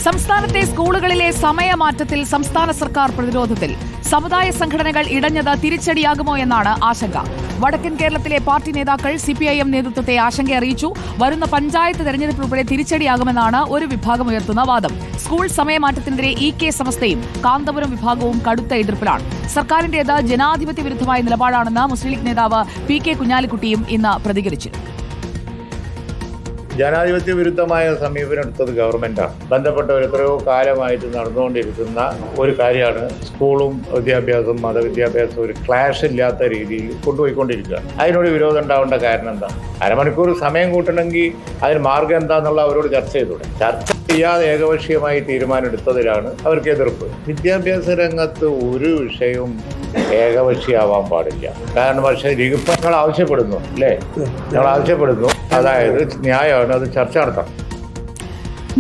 സംസ്ഥാനത്തെ സ്കൂളുകളിലെ സമയമാറ്റത്തിൽ സംസ്ഥാന സർക്കാർ പ്രതിരോധത്തിൽ. സമുദായ സംഘടനകൾ ഇടഞ്ഞത് തിരിച്ചടിയാകുമോ എന്നാണ് ആശങ്ക. വടക്കൻ കേരളത്തിലെ പാർട്ടി നേതാക്കൾ സിപിഐഎം നേതൃത്വത്തെ ആശങ്ക അറിയിച്ചു. വരുന്ന പഞ്ചായത്ത് തെരഞ്ഞെടുപ്പ് ഉൾപ്പെടെ തിരിച്ചടിയാകുമെന്നാണ് ഒരു വിഭാഗം ഉയർത്തുന്ന വാദം. സ്കൂൾ സമയമാറ്റത്തിനെതിരെ ഇ.കെ. സമസ്തയും കാന്തപുരം വിഭാഗവും കടുത്ത എതിർപ്പിലാണ്. സർക്കാരിന്റേത് ജനാധിപത്യ വിരുദ്ധമായ നിലപാടാണെന്ന് മുസ്ലിം ലീഗ് നേതാവ് പി.കെ. കുഞ്ഞാലിക്കുട്ടിയും ഇന്ന് പ്രതികരിച്ചു. ജനാധിപത്യ വിരുദ്ധമായ സമീപനം എടുത്തത് ഗവൺമെന്റാണ്. ബന്ധപ്പെട്ടവർ എത്രയോ കാലമായിട്ട് നടന്നുകൊണ്ടിരിക്കുന്ന ഒരു കാര്യമാണ് സ്കൂളും വിദ്യാഭ്യാസവും മതവിദ്യാഭ്യാസവും ഒരു ക്ലാഷ് ഇല്ലാത്ത രീതിയിൽ കൊണ്ടുപോയിക്കൊണ്ടിരിക്കുക. അതിനോട് വിരോധം ഉണ്ടാവേണ്ട കാരണം എന്താ? അരമണിക്കൂർ സമയം കൂട്ടണമെങ്കിൽ അതിന് മാർഗം എന്താണെന്നുള്ള അവരോട് ചർച്ച ചെയ്തൂടെ? ചർച്ച ചെയ്യാതെ ഏകപക്ഷീയമായി തീരുമാനമെടുത്തതിലാണ് അവർക്ക് എതിർപ്പ്. വിദ്യാഭ്യാസ രംഗത്ത് ഒരു വിഷയവും ഏകപക്ഷീയമാവാൻ പാടില്ല. കാരണം പക്ഷേ ഞങ്ങൾ ആവശ്യപ്പെടുന്നു അല്ലേ? ഞങ്ങൾ ആവശ്യപ്പെടുന്നു, അതായത് ന്യായമാണ്, അത് ചർച്ച നടത്തണം.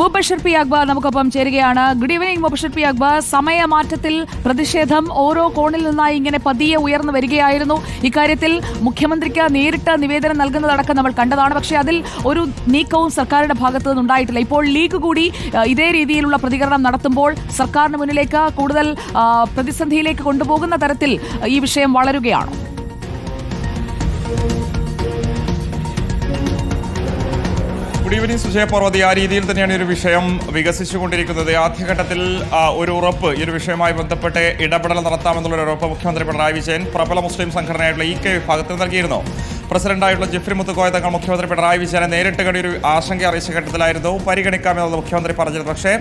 മുബഷിർ പി അക്ബർ നമുക്കൊപ്പം ചേരുകയാണ്. Good evening Mubashir P Akbar. സമയമാറ്റത്തിൽ പ്രതിഷേധം ഓരോ കോണിൽ നിന്നായി ഇങ്ങനെ പതിയെ ഉയർന്നു വരികയായിരുന്നു. ഇക്കാര്യത്തിൽ മുഖ്യമന്ത്രിക്ക് നേരിട്ട് നിവേദനം നൽകുന്നതടക്കം നമ്മൾ കണ്ടതാണ്. പക്ഷേ അതിൽ ഒരു നീക്കവും സർക്കാരിന്റെ ഭാഗത്തു നിന്നുണ്ടായിട്ടില്ല. ഇപ്പോൾ ലീഗ് കൂടി ഇതേ രീതിയിലുള്ള പ്രതികരണം നടത്തുമ്പോൾ സർക്കാരിന് മുന്നിലേക്ക് കൂടുതൽ പ്രതിസന്ധിയിലേക്ക് കൊണ്ടുപോകുന്ന തരത്തിൽ ഈ വിഷയം വളരുകയാണ്. Good evening Sujaya Parvathy. ആ രീതിയിൽ തന്നെയാണ് ഒരു വിഷയം വികസിച്ചുകൊണ്ടിരിക്കുന്നത്. ആദ്യഘട്ടത്തിൽ ഒരു ഉറപ്പ് ഈ ഒരു വിഷയവുമായി ബന്ധപ്പെട്ട് ഇടപെടൽ നടത്താമെന്നുള്ളൊരു ഉറപ്പ് മുഖ്യമന്ത്രി പിണറായി വിജയൻ പ്രബല മുസ്ലിം സംഘടനയായിട്ടുള്ള ഇ.കെ. വിഭാഗത്തിന് നൽകിയിരുന്നു. പ്രസിഡന്റായിട്ടുള്ള ജിഫ്രി മുത്തുക്കോയ തങ്ങൾ മുഖ്യമന്ത്രി പിണറായി വിജയനെ നേരിട്ട് കണ്ടി ഒരു ആശങ്ക അറിയിച്ച ഘട്ടത്തിലായിരുന്നു പരിഗണിക്കാമെന്നത് മുഖ്യമന്ത്രി പറഞ്ഞത്. പക്ഷേ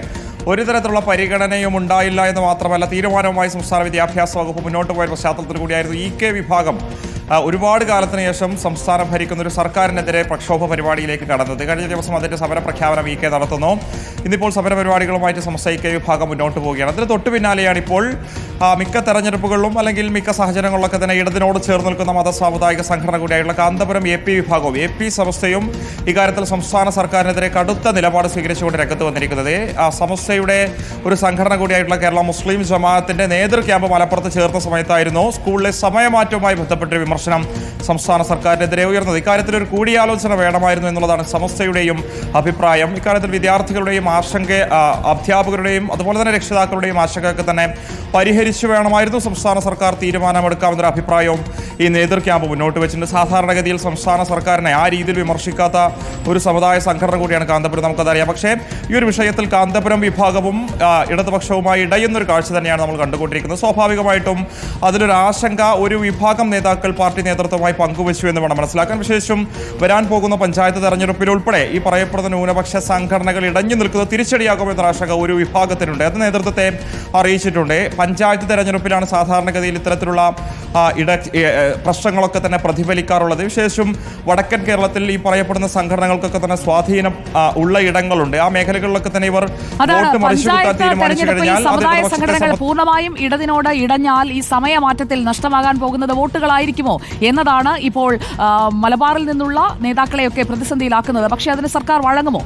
ഒരു തരത്തിലുള്ള പരിഗണനയും ഉണ്ടായില്ല എന്ന് മാത്രമല്ല, തീരുമാനവുമായി സംസ്ഥാന വിദ്യാഭ്യാസ വകുപ്പ് മുന്നോട്ട് പോയ പശ്ചാത്തലത്തിൽ കൂടിയായിരുന്നു ഇ.കെ. വിഭാഗം ഒരുപാട് കാലത്തിന് ശേഷം സംസ്ഥാനം ഭരിക്കുന്ന ഒരു സർക്കാരിനെതിരെ പ്രക്ഷോഭ പരിപാടിയിലേക്ക് കടന്നത്. കഴിഞ്ഞ ദിവസം അതിന്റെ സമരപ്രഖ്യാപനം ഇ.കെ. നടത്തുന്നു. ഇന്നിപ്പോൾ സമരപരിപാടികളുമായിട്ട് സംസ്ഥ ഇ.കെ. വിഭാഗം മുന്നോട്ട് പോവുകയാണ്. അതിന് തൊട്ടു പിന്നാലെയാണ് ഇപ്പോൾ മിക്ക തെരഞ്ഞെടുപ്പുകളിലും അല്ലെങ്കിൽ മിക്ക സാഹചര്യങ്ങളിലൊക്കെ തന്നെ ഇടതിനോട് ചേർന്ന് നിൽക്കുന്ന മതസാമുദായിക സംഘടന കൂടിയായിട്ടുള്ള കാന്തപുരം എ.പി. വിഭാഗവും എ.പി. സമസ്തയും ഇക്കാര്യത്തിൽ സംസ്ഥാന സർക്കാരിനെതിരെ കടുത്ത നിലപാട് സ്വീകരിച്ചുകൊണ്ട് രംഗത്ത് വന്നിരിക്കുന്നത്. സമസ്തയുടെ ഒരു സംഘടന കൂടിയായിട്ടുള്ള കേരള മുസ്ലിം ജമാഅത്തിന്റെ നേതൃ ക്യാമ്പ് മലപ്പുറത്ത് ചേർന്ന സമയത്തായിരുന്നു സ്കൂളിലെ സമയമാറ്റവുമായി ബന്ധപ്പെട്ടൊരു വിമർശനം സംസ്ഥാന സർക്കാരിനെതിരെ ഉയർന്നത്. ഇക്കാര്യത്തിൽ ഒരു കൂടിയാലോചന വേണമായിരുന്നു എന്നുള്ളതാണ് സമസ്തയുടെയും അഭിപ്രായം. ഇക്കാര്യത്തിൽ വിദ്യാർത്ഥികളുടെയും ആശങ്ക, അധ്യാപകരുടെയും അതുപോലെ തന്നെ രക്ഷിതാക്കളുടെയും ആശങ്കയൊക്കെ തന്നെ പരിഹരിച്ചു വേണമായിരുന്നു സംസ്ഥാന സർക്കാർ തീരുമാനമെടുക്കാമെന്നൊരു അഭിപ്രായവും ഈ നേതൃ ക്യാമ്പ് മുന്നോട്ട് വെച്ചിട്ടുണ്ട്. സാധാരണഗതിയിൽ സംസ്ഥാന സർക്കാരിനെ ആ രീതിയിൽ വിമർശിക്കാത്ത ഒരു സമുദായ സംഘടന കൂടിയാണ് കാന്തപുരം, നമുക്കതറിയാം. പക്ഷേ ഈ ഒരു വിഷയത്തിൽ കാന്തപുരം വിഭാഗവും ഇടതുപക്ഷവുമായി ഇടയുന്നൊരു കാഴ്ച തന്നെയാണ് നമ്മൾ കണ്ടുകൊണ്ടിരിക്കുന്നത്. സ്വാഭാവികമായിട്ടും അതിലൊരു ആശങ്ക ഒരു വിഭാഗം നേതാക്കൾ പാർട്ടി നേതൃത്വമായി പങ്കുവച്ചു എന്ന് വേണം മനസ്സിലാക്കാൻ. വിശേഷം വരാൻ പോകുന്ന പഞ്ചായത്ത് തെരഞ്ഞെടുപ്പിൽ ഉൾപ്പെടെ ഈ പറയപ്പെടുന്ന ന്യൂനപക്ഷ സംഘടനകൾ ഇടഞ്ഞു നിൽക്കുന്നത് തിരിച്ചടിയാകുമെന്ന ആശങ്ക ഒരു വിഭാഗത്തിനുണ്ട്. അത് നേതൃത്വത്തെ അറിയിച്ചിട്ടുണ്ട്. പഞ്ചായത്ത് തെരഞ്ഞെടുപ്പിലാണ് സാധാരണഗതിയിൽ ഇത്തരത്തിലുള്ള പ്രശ്നങ്ങളൊക്കെ തന്നെ പ്രതിഫലിക്കാറുള്ളത്. വിശേഷം വടക്കൻ കേരളത്തിൽ ഈ പറയപ്പെടുന്ന സംഘടനകൾക്കൊക്കെ തന്നെ സ്വാധീനം ഉള്ള ഇടങ്ങളുണ്ട്. ആ മേഖലകളിലൊക്കെ തന്നെ ഇവർ വോട്ട് മറിച്ചുകൂട്ടാൻ തീരുമാനിച്ചു കഴിഞ്ഞാൽ സമുദായ സംഘടനകൾ പൂർണ്ണമായും ഇടതിനോട് ഇടഞ്ഞാൽ ഈ സമയമാറ്റത്തിൽ നഷ്ടമാകാൻ പോകുന്നത് വോട്ടുകളായിരിക്കുമോ എന്നതാണ് ഇപ്പോൾ മലബാറിൽ നിന്നുള്ള നേതാക്കളെയൊക്കെ പ്രതിസന്ധിയിലാക്കുന്നത്. പക്ഷേ അതിന് സർക്കാർ വഴങ്ങുമോ?